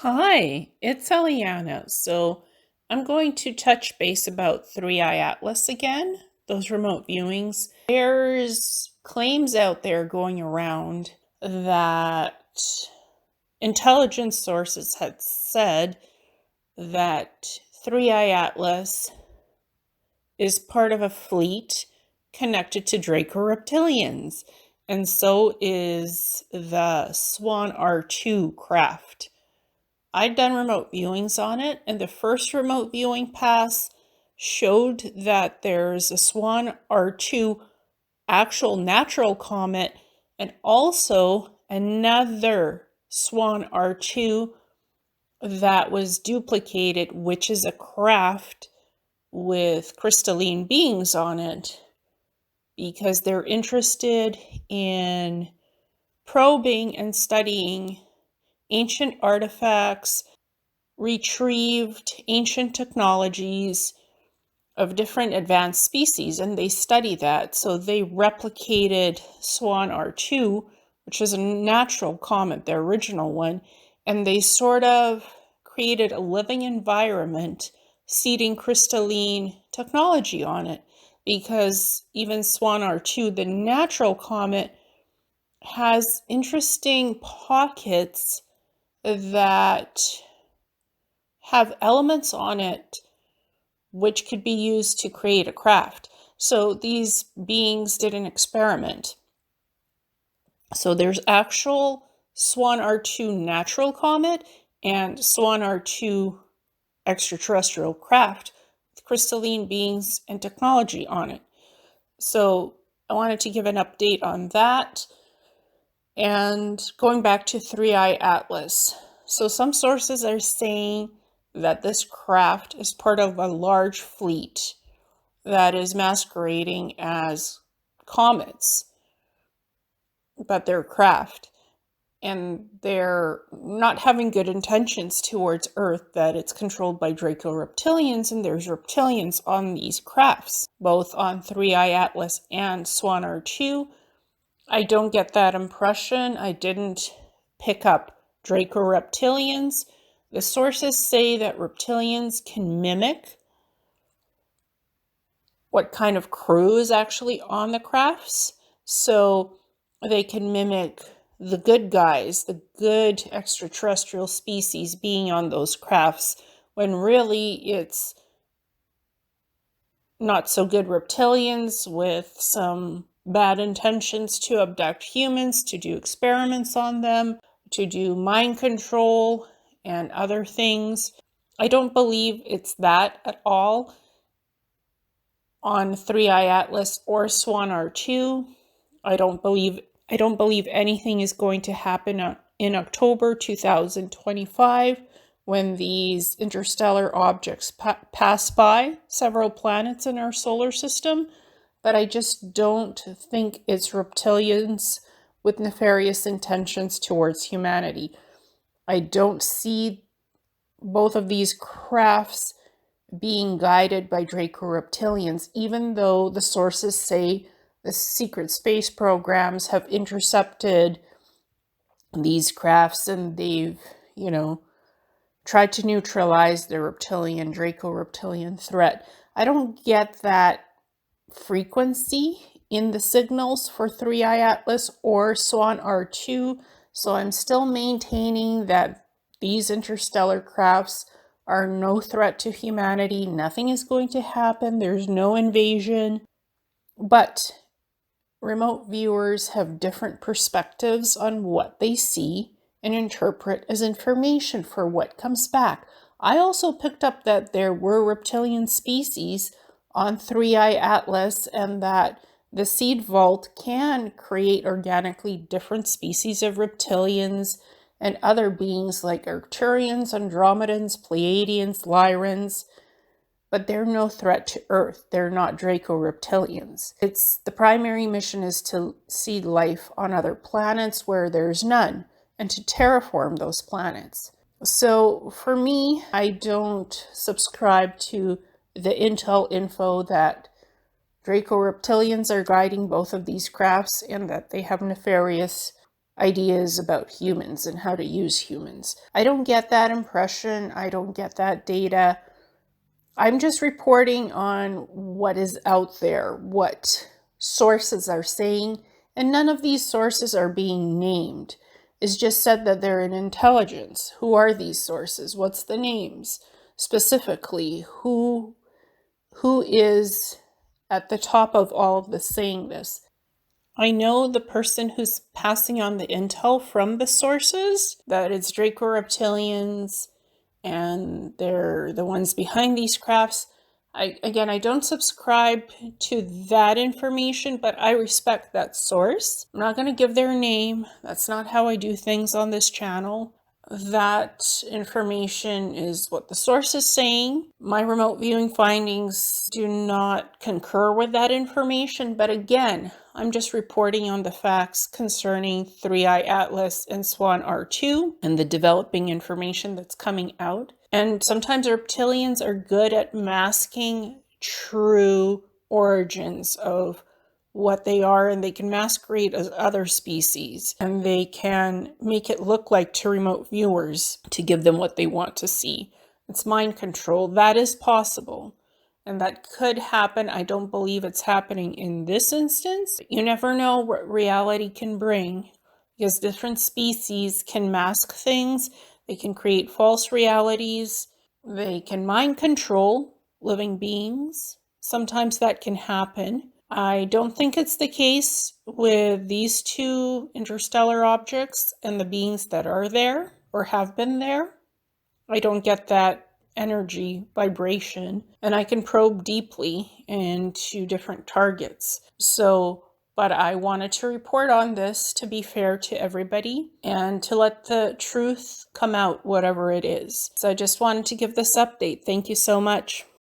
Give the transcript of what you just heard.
Hi, it's Ileana. So I'm going to touch base about Three Eye Atlas again, those remote viewings. There's claims out there going around that intelligence sources had said that Three Eye Atlas is part of a fleet connected to Draco reptilians, and so is the Swan R2 craft. I'd done remote viewings on it, and the first remote viewing pass showed that there's a Swan R2 actual natural comet and also another Swan R2 that was duplicated, which is a craft with crystalline beings on it, because they're interested in probing and studying ancient artifacts, retrieved ancient technologies of different advanced species, and they study that. So they replicated Swan R2, which is a natural comet, the original one, and they sort of created a living environment, seeding crystalline technology on it, because even Swan R2, the natural comet, has interesting pockets that have elements on it which could be used to create a craft. So these beings did an experiment. So there's actual Swan R2 natural comet and Swan R2 extraterrestrial craft with crystalline beings and technology on it. So I wanted to give an update on that. And going back to Three Eye Atlas. So some sources are saying that this craft is part of a large fleet that is masquerading as comets, but they're craft. And they're not having good intentions towards Earth, that it's controlled by Draco reptilians, and there's reptilians on these crafts, both on Three Eye Atlas and Swan R2. I don't get that impression. I didn't pick up Draco reptilians. The sources say that reptilians can mimic what kind of crew is actually on the crafts. So they can mimic the good guys, the good extraterrestrial species being on those crafts, when really it's not so good reptilians with some bad intentions to abduct humans, to do experiments on them, to do mind control and other things. I don't believe it's that at all on Three Eye Atlas or Swan R2. I don't believe anything is going to happen in October 2025 when these interstellar objects pass by several planets in our solar system. But I just don't think it's reptilians with nefarious intentions towards humanity. I don't see both of these crafts being guided by Draco reptilians, even though the sources say the secret space programs have intercepted these crafts and they've, tried to neutralize the Draco reptilian threat. I don't get that frequency in the signals for Three Eye Atlas or Swan R2, so I'm still maintaining that these interstellar crafts are no threat to humanity. Nothing is going to happen. There's no invasion. But remote viewers have different perspectives on what they see and interpret as information for what comes back. I also picked up that there were reptilian species on Three Eye Atlas, and that the seed vault can create organically different species of reptilians and other beings like Arcturians, Andromedans, Pleiadians, Lyrans, but they're no threat to Earth. They're not Draco reptilians. The primary mission is to seed life on other planets where there's none, and to terraform those planets. So for me, I don't subscribe to the intel info that Draco reptilians are guiding both of these crafts and that they have nefarious ideas about humans and how to use humans. I don't get that impression. I don't get that data. I'm just reporting on what is out there, what sources are saying, and none of these sources are being named. It's just said that they're an intelligence. Who are these sources? What's the names? Specifically, who is at the top of all of this saying this? I know the person who's passing on the intel from the sources, that it's Draco reptilians, and they're the ones behind these crafts. I don't subscribe to that information, but I respect that source. I'm not going to give their name. That's not how I do things on this channel. That information is what the source is saying. My remote viewing findings do not concur with that information, but again, I'm just reporting on the facts concerning 3i Atlas and Swan R2 and the developing information that's coming out. And sometimes reptilians are good at masking true origins of what they are, and they can masquerade as other species, and they can make it look like to remote viewers to give them what they want to see. It's mind control. That is possible, and that could happen. I don't believe it's happening in this instance. You never know what reality can bring, because different species can mask things. They can create false realities. They can mind control living beings. Sometimes that can happen. I don't think it's the case with these two interstellar objects and the beings that are there or have been there. I don't get that energy vibration, and I can probe deeply into different targets. But I wanted to report on this to be fair to everybody and to let the truth come out, whatever it is. So I just wanted to give this update. Thank you so much.